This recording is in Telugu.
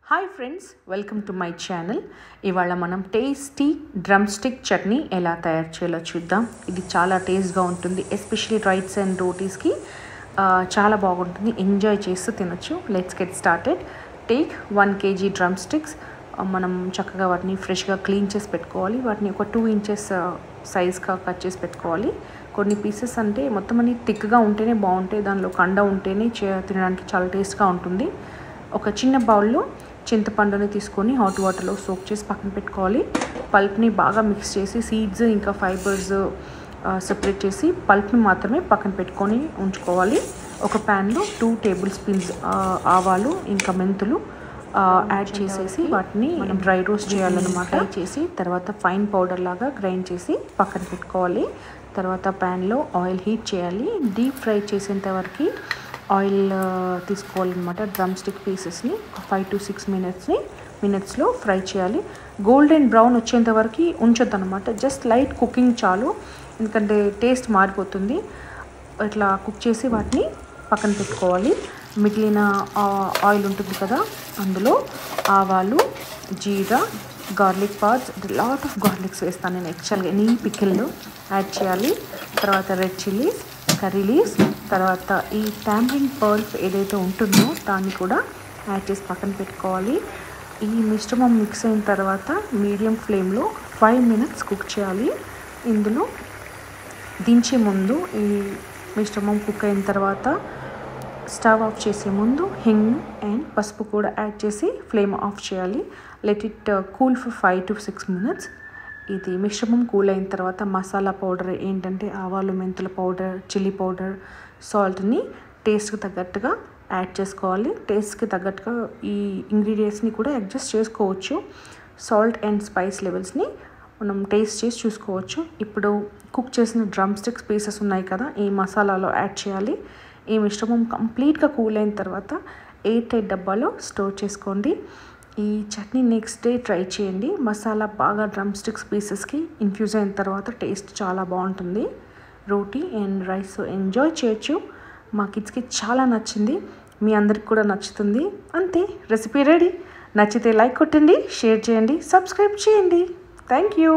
Hi friends, welcome to my channel. ఇవాళ మనం టేస్టీ డ్రమ్ స్టిక్ చట్నీ ఎలా తయారు చేయాలో చూద్దాం. ఇది చాలా టేస్ట్గా ఉంటుంది, ఎస్పెషల్లీ రైస్ అండ్ రోటీస్కి చాలా బాగుంటుంది. ఎంజాయ్ చేస్తూ తినొచ్చు. Let's get started. Take 1 kg drum sticks. మనం చక్కగా వాటిని ఫ్రెష్గా క్లీన్ చేసి పెట్టుకోవాలి. వాటిని ఒక 2 inches సైజ్గా కట్ చేసి పెట్టుకోవాలి. కొన్ని పీసెస్ అంటే మొత్తం అన్ని థిక్గా ఉంటేనే బాగుంటాయి, దానిలో కండ ఉంటేనే తినడానికి చాలా టేస్ట్గా ఉంటుంది. ఒక చిన్న బౌల్లో చింతపండుని తీసుకొని హాట్ వాటర్లో సోక్ చేసి పక్కన పెట్టుకోవాలి. పల్ప్ని బాగా మిక్స్ చేసి సీడ్స్ ఇంకా ఫైబర్స్ సెపరేట్ చేసి పల్ప్ని మాత్రమే పక్కన పెట్టుకొని ఉంచుకోవాలి. ఒక ప్యాన్లో 2 tablespoons ఆవాలు ఇంకా మెంతులు యాడ్ చేసేసి వాటిని డ్రై రోస్ట్ చేయాలన్నమాట. ఫ్రై చేసి తర్వాత ఫైన్ పౌడర్ లాగా గ్రైండ్ చేసి పక్కన పెట్టుకోవాలి. తర్వాత ప్యాన్లో ఆయిల్ హీట్ చేయాలి. డీప్ ఫ్రై చేసేంత వరకు ఆయిల్ తీసుకోవాలన్నమాట. డ్రమ్ స్టిక్ పీసెస్ని 5 to 6 మినిట్స్లో ఫ్రై చేయాలి. గోల్డెన్ బ్రౌన్ వచ్చేంత వరకు ఉంచొద్దు అనమాట. జస్ట్ లైట్ కుకింగ్ చాలు, ఎందుకంటే టేస్ట్ మారిపోతుంది. ఇట్లా కుక్ చేసి వాటిని పక్కన పెట్టుకోవాలి. మిగిలిన ఆయిల్ ఉంటుంది కదా, అందులో ఆవాలు, జీరా, garlic pods, lot of garlics వేస్తాను నేను యాక్చువల్గా. ఎనీ పికిల్లో యాడ్ చేయాలి. తర్వాత రెడ్ చిల్లీస్, కర్రీ లీవ్స్, తర్వాత ఈ టామరిన్ పల్ప్ ఏదైతే ఉంటుందో దాన్ని కూడా యాడ్ చేసి పక్కన పెట్టుకోవాలి. ఈ మిశ్రమం మిక్స్ అయిన తర్వాత మీడియం ఫ్లేమ్లో 5 minutes కుక్ చేయాలి. ఇందులో దించే ముందు ఈ మిశ్రమం కుక్ అయిన తర్వాత స్టవ్ ఆఫ్ చేసే ముందు హింగ్ అండ్ పసుపు కూడా యాడ్ చేసి ఫ్లేమ్ ఆఫ్ చేయాలి. Let it cool for 5 to 6 minutes. ఇది మిశ్రమం కూల్ అయిన తర్వాత మసాలా పౌడర్ ఏంటంటే ఆవాలు, మెంతుల పౌడర్, చిల్లీ పౌడర్, సాల్ట్ని టేస్ట్కి తగ్గట్టుగా యాడ్ చేసుకోవాలి. టేస్ట్కి తగ్గట్టుగా ఈ ఇంగ్రీడియంట్స్ని కూడా అడ్జస్ట్ చేసుకోవచ్చు. సాల్ట్ అండ్ స్పైస్ లెవెల్స్ని మనం టేస్ట్ చేసి చూసుకోవచ్చు. ఇప్పుడు కుక్ చేసిన డ్రమ్ స్టిక్స్ పీసెస్ ఉన్నాయి కదా, ఈ మసాలాలో యాడ్ చేయాలి. ఈ మిశ్రమం కంప్లీట్గా కూల్ అయిన తర్వాత ఎయిర్ టైట్ డబ్బాలో స్టోర్ చేసుకోండి. ఈ చట్నీ నెక్స్ట్ డే ట్రై చేయండి. మసాలా బాగా డ్రమ్ స్టిక్స్ పీసెస్కి ఇన్ఫ్యూజ్ అయిన తర్వాత టేస్ట్ చాలా బాగుంటుంది. రోటీ అండ్ రైస్ ఎంజాయ్ చేయొచ్చు. మా కిడ్స్కి చాలా నచ్చింది, మీ అందరికి కూడా నచ్చుతుంది. అంతే, రెసిపీ రెడీ. నచ్చితే లైక్ కొట్టండి, షేర్ చేయండి, సబ్స్క్రైబ్ చేయండి. Thank you.